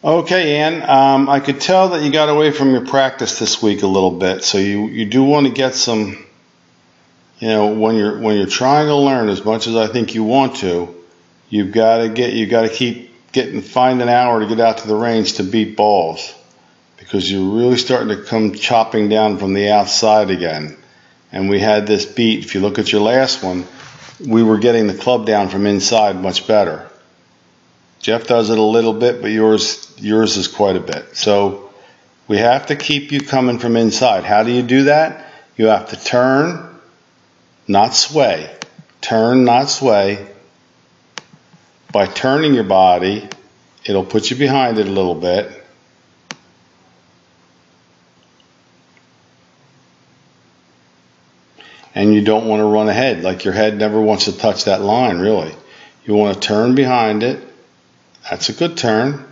Okay, Ann, I could tell that you got away from your practice this week a little bit, so you do want to get some, when you're trying to learn as much as I think you want to, you got to keep find an hour to get out to the range to beat balls, because you're really starting to come chopping down from the outside again. And we had this beat. If you look at your last one, we were getting the club down from inside much better. Jeff does it a little bit, but yours is quite a bit. So we have to keep you coming from inside. How do you do that? You have to turn, not sway. Turn, not sway. By turning your body, it'll put you behind it a little bit. And you don't want to run ahead. Like your head never wants to touch that line, really. You want to turn behind it. That's a good turn.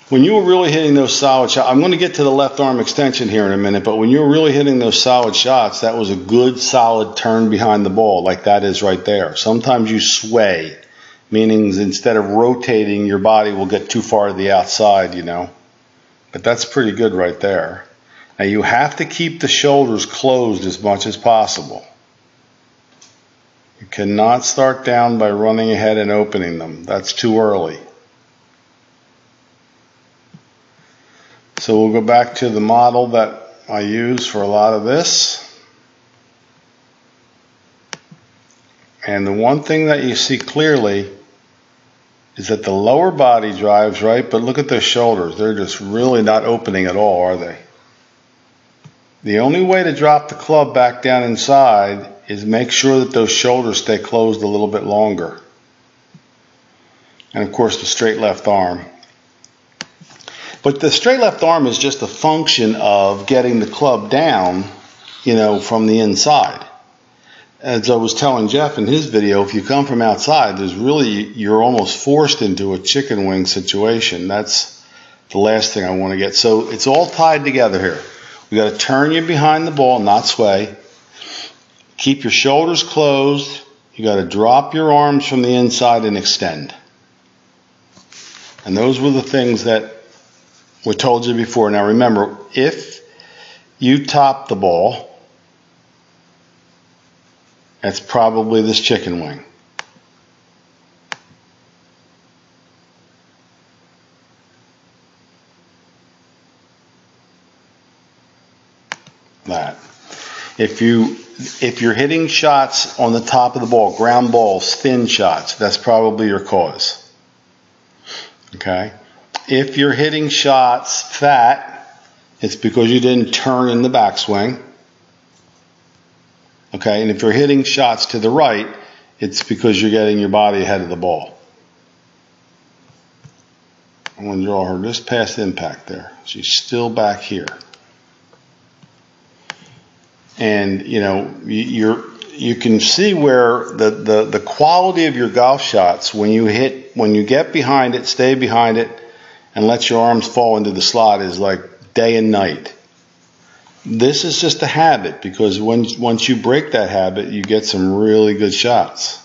When you were really hitting those solid shots, I'm going to get to the left arm extension here in a minute, but when you were really hitting those solid shots, that was a good solid turn behind the ball, like that is right there. Sometimes you sway, meaning instead of rotating, your body will get too far to the outside, But that's pretty good right there. Now you have to keep the shoulders closed as much as possible. You cannot start down by running ahead and opening them. That's too early. So we'll go back to the model that I use for a lot of this. And the one thing that you see clearly is that the lower body drives right, but look at their shoulders. They're just really not opening at all, are they? The only way to drop the club back down inside is make sure that those shoulders stay closed a little bit longer. And of course the straight left arm. But the straight left arm is just a function of getting the club down, from the inside. As I was telling Jeff in his video, if you come from outside, you're almost forced into a chicken wing situation. That's the last thing I want to get. So it's all tied together here. We got to turn you behind the ball, not sway. Keep your shoulders closed. You got to drop your arms from the inside and extend. And those were the things that we told you before. Now remember, if you top the ball, that's probably this chicken wing. That. If you're hitting shots on the top of the ball, ground balls, thin shots, that's probably your cause. Okay? If you're hitting shots fat, it's because you didn't turn in the backswing. Okay? And if you're hitting shots to the right, it's because you're getting your body ahead of the ball. I'm going to draw her just past impact there. She's still back here. And, you can see where the quality of your golf shots, when you get behind it, stay behind it, and let your arms fall into the slot, is like day and night. This is just a habit, because once you break that habit, you get some really good shots.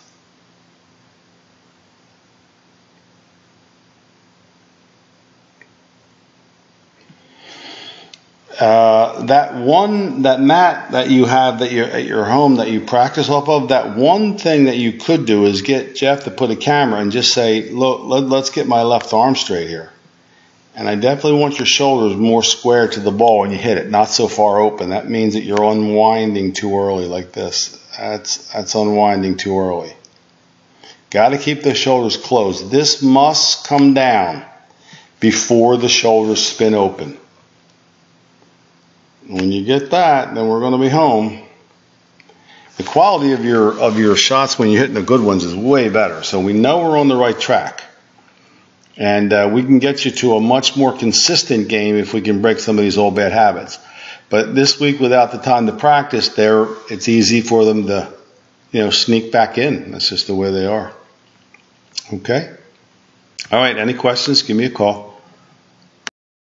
That mat that you have at your home that you practice off of, that one thing that you could do is get Jeff to put a camera and just say, look, let's get my left arm straight here. And I definitely want your shoulders more square to the ball when you hit it, not so far open. That means that you're unwinding too early like this. That's unwinding too early. Got to keep the shoulders closed. This must come down before the shoulders spin open. When you get that, then we're going to be home. The quality of your shots when you're hitting the good ones is way better. So we know we're on the right track. And we can get you to a much more consistent game if we can break some of these old bad habits. But this week, without the time to practice, it's easy for them to, sneak back in. That's just the way they are. Okay? All right, any questions? Give me a call.